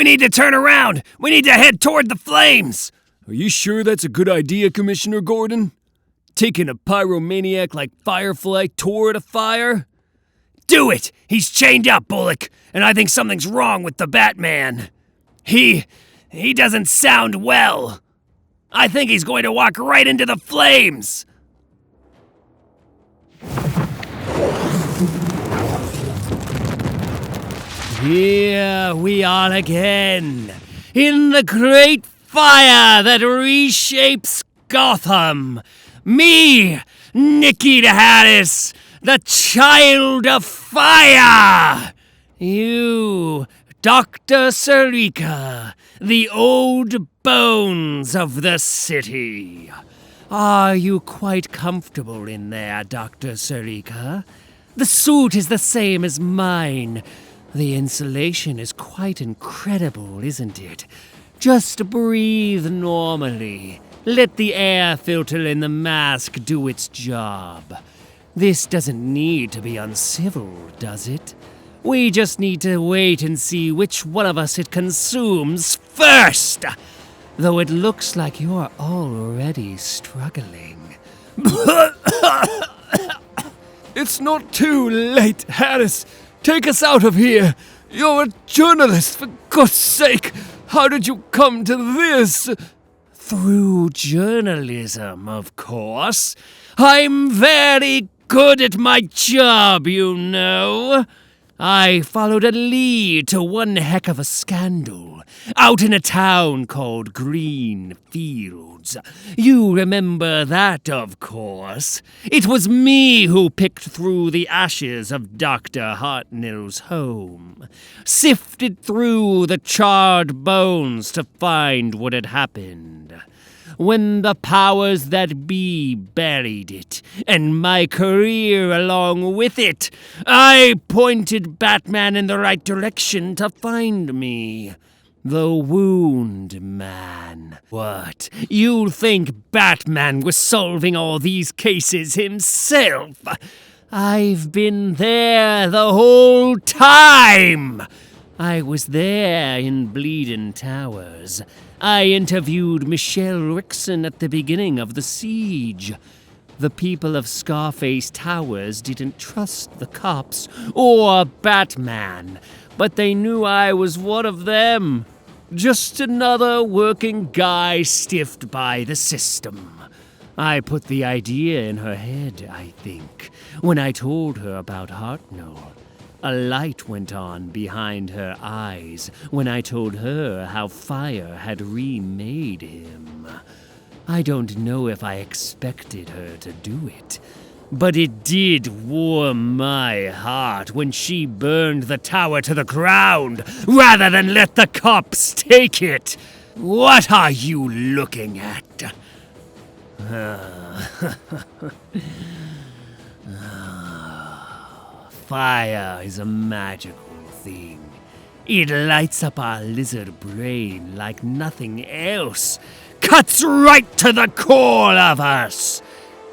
We need to turn around! We need to head toward the flames! Are you sure that's a good idea, Commissioner Gordon? Taking a pyromaniac like Firefly toward a fire? Do it! He's chained up, Bullock, and I think something's wrong with the Batman. He doesn't sound well. I think he's going to walk right into the flames. Here we are again, in the great fire that reshapes Gotham. Me, Nikki Harris, the child of fire. You, Dr. Sarika, the old bones of the city. Are you quite comfortable in there, Dr. Sarika? The suit is the same as mine. The insulation is quite incredible, isn't it? Just breathe normally. Let the air filter in the mask do its job. This doesn't need to be uncivil, does it? We just need to wait and see which one of us it consumes first! Though it looks like you're already struggling. It's not too late, Harris. Take us out of here. You're a journalist, for God's sake. How did you come to this? Through journalism, of course. I'm very good at my job, you know. I followed a lead to one heck of a scandal, out in a town called Greenfields. You remember that, of course. It was me who picked through the ashes of Dr. Hartnell's home, sifted through the charred bones to find what had happened. When the powers that be buried it, and my career along with it, I pointed Batman in the right direction to find me. The Wound Man. What? You think Batman was solving all these cases himself? I've been there the whole time! I was there in Bleeding Towers. I interviewed Michelle Rickson at the beginning of the siege. The people of Scarface Towers didn't trust the cops or Batman, but they knew I was one of them. Just another working guy stiffed by the system. I put the idea in her head, I think, when I told her about Hartnell. A light went on behind her eyes when I told her how fire had remade him. I don't know if I expected her to do it, but it did warm my heart when she burned the tower to the ground rather than let the cops take it. What are you looking at? Fire is a magical thing. It lights up our lizard brain like nothing else. Cuts right to the core of us.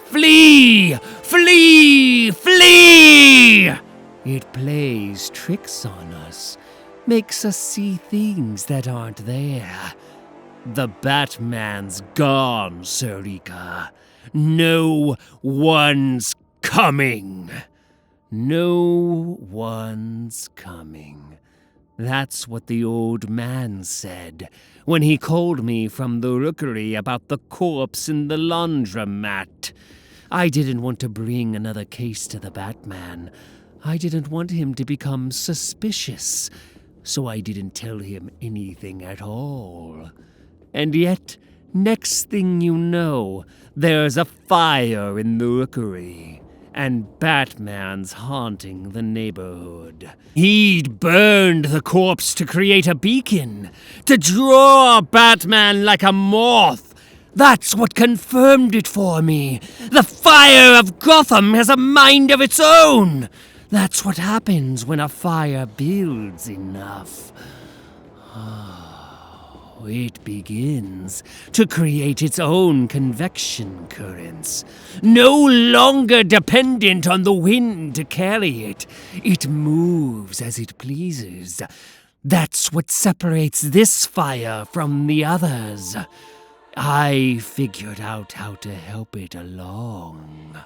Flee! Flee! Flee! It plays tricks on us. Makes us see things that aren't there. The Batman's gone, Sarika. No one's coming. No one's coming. That's what the old man said when he called me from the rookery about the corpse in the laundromat. I didn't want to bring another case to the Batman. I didn't want him to become suspicious, so I didn't tell him anything at all. And yet, next thing you know, there's a fire in the rookery. And Batman's haunting the neighborhood. He'd burned the corpse to create a beacon, to draw Batman like a moth. That's what confirmed it for me. The fire of Gotham has a mind of its own. That's what happens when a fire builds enough. It begins to create its own convection currents, no longer dependent on the wind to carry it. It moves as it pleases. That's what separates this fire from the others. I figured out how to help it along.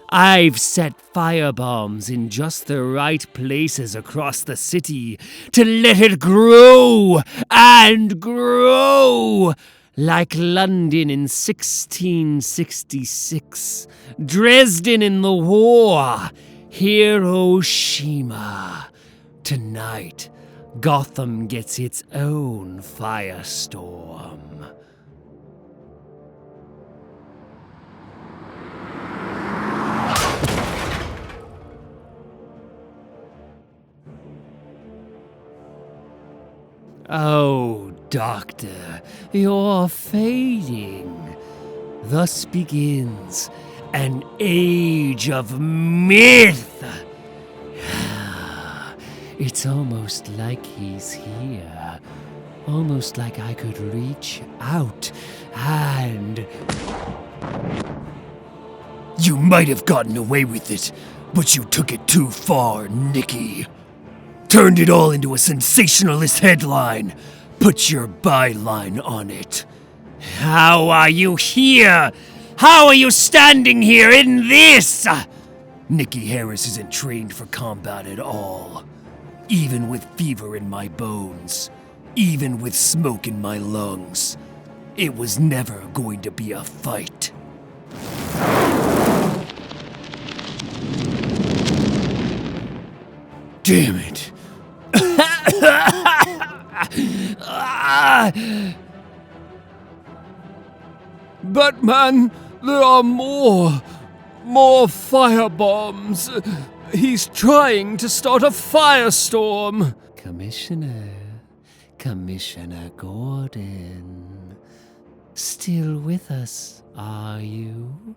I've set firebombs in just the right places across the city to let it grow and grow. Like London in 1666, Dresden in the war, Hiroshima. Tonight, Gotham gets its own firestorm. Oh, Doctor, you're fading. Thus begins an age of myth. It's almost like he's here. Almost like I could reach out and... You might have gotten away with it, but you took it too far, Nicky. Turned it all into a sensationalist headline. Put your byline on it. How are you here? How are you standing here in this? Nicky Harris isn't trained for combat at all. Even with fever in my bones. Even with smoke in my lungs. It was never going to be a fight. Damn it. Batman, there are more firebombs. He's trying to start a firestorm. Commissioner Gordon. Still with us, are you?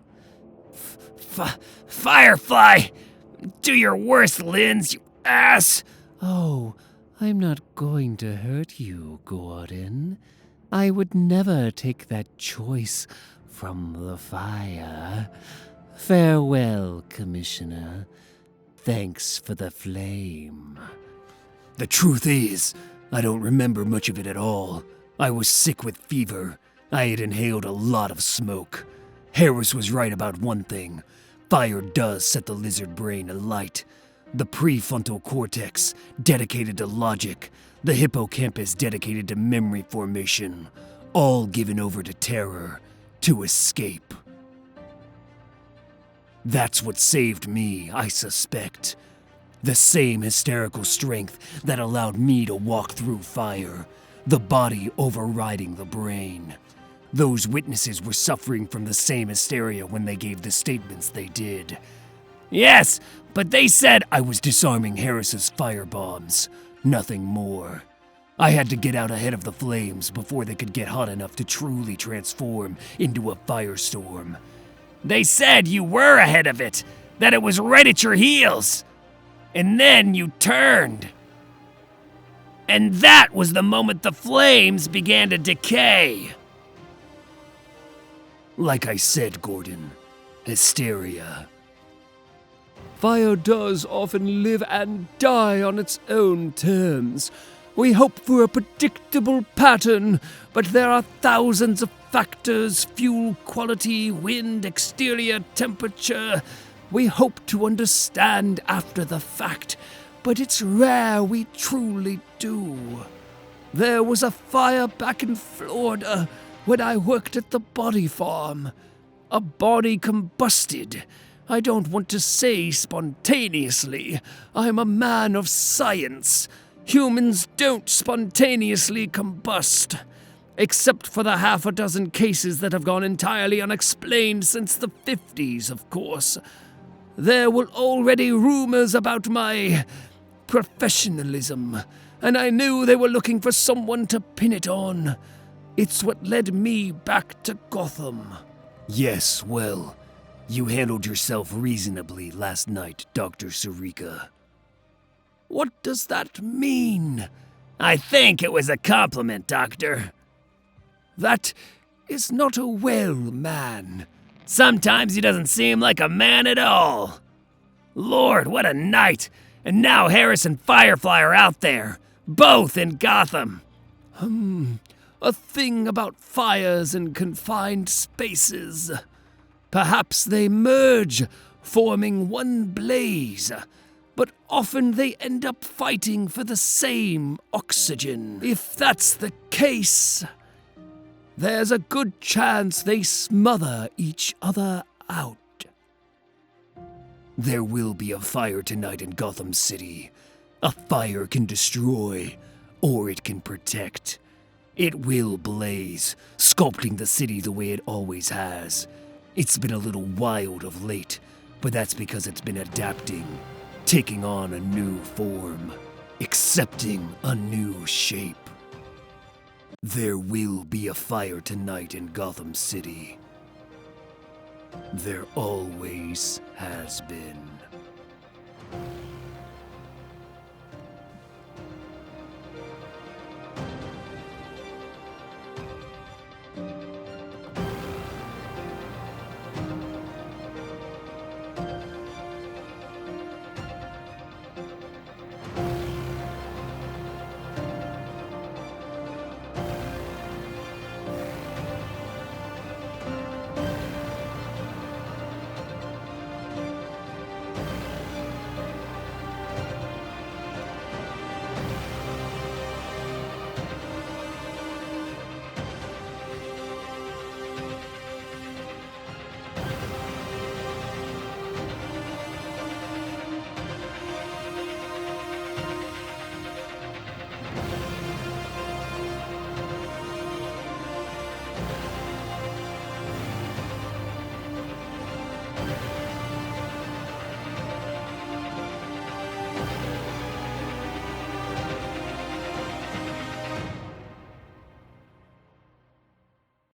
Firefly! Do your worst, Linz, you ass! Oh, I'm not going to hurt you, Gordon. I would never take that choice from the fire. Farewell, Commissioner. Thanks for the flame. The truth is, I don't remember much of it at all. I was sick with fever. I had inhaled a lot of smoke. Harris was right about one thing. Fire does set the lizard brain alight. The prefrontal cortex, dedicated to logic. The hippocampus, dedicated to memory formation. All given over to terror, to escape. That's what saved me, I suspect. The same hysterical strength that allowed me to walk through fire. The body overriding the brain. Those witnesses were suffering from the same hysteria when they gave the statements they did. Yes, but they said I was disarming Harris's firebombs. Nothing more. I had to get out ahead of the flames before they could get hot enough to truly transform into a firestorm. They said you were ahead of it, that it was right at your heels. And then you turned. And that was the moment the flames began to decay. Like I said, Gordon, hysteria. Fire does often live and die on its own terms. We hope for a predictable pattern, but there are thousands of factors: fuel quality, wind, exterior temperature. We hope to understand after the fact, but it's rare we truly do. There was a fire back in Florida when I worked at the body farm. A body combusted. I don't want to say spontaneously. I'm a man of science. Humans don't spontaneously combust. Except for the half a dozen cases that have gone entirely unexplained since the 50s, of course. There were already rumors about my professionalism, and I knew they were looking for someone to pin it on. It's what led me back to Gotham. Yes, well, you handled yourself reasonably last night, Dr. Sarika. What does that mean? I think it was a compliment, Doctor. That is not a well man. Sometimes he doesn't seem like a man at all. Lord, what a night! And now Harris and Firefly are out there. both in Gotham. A thing about fires in confined spaces. Perhaps they merge, forming one blaze, but often they end up fighting for the same oxygen. If that's the case, there's a good chance they smother each other out. There will be a fire tonight in Gotham City. A fire can destroy, or it can protect. It will blaze, sculpting the city the way it always has. It's been a little wild of late, but that's because it's been adapting, taking on a new form, accepting a new shape. There will be a fire tonight in Gotham City. There always has been.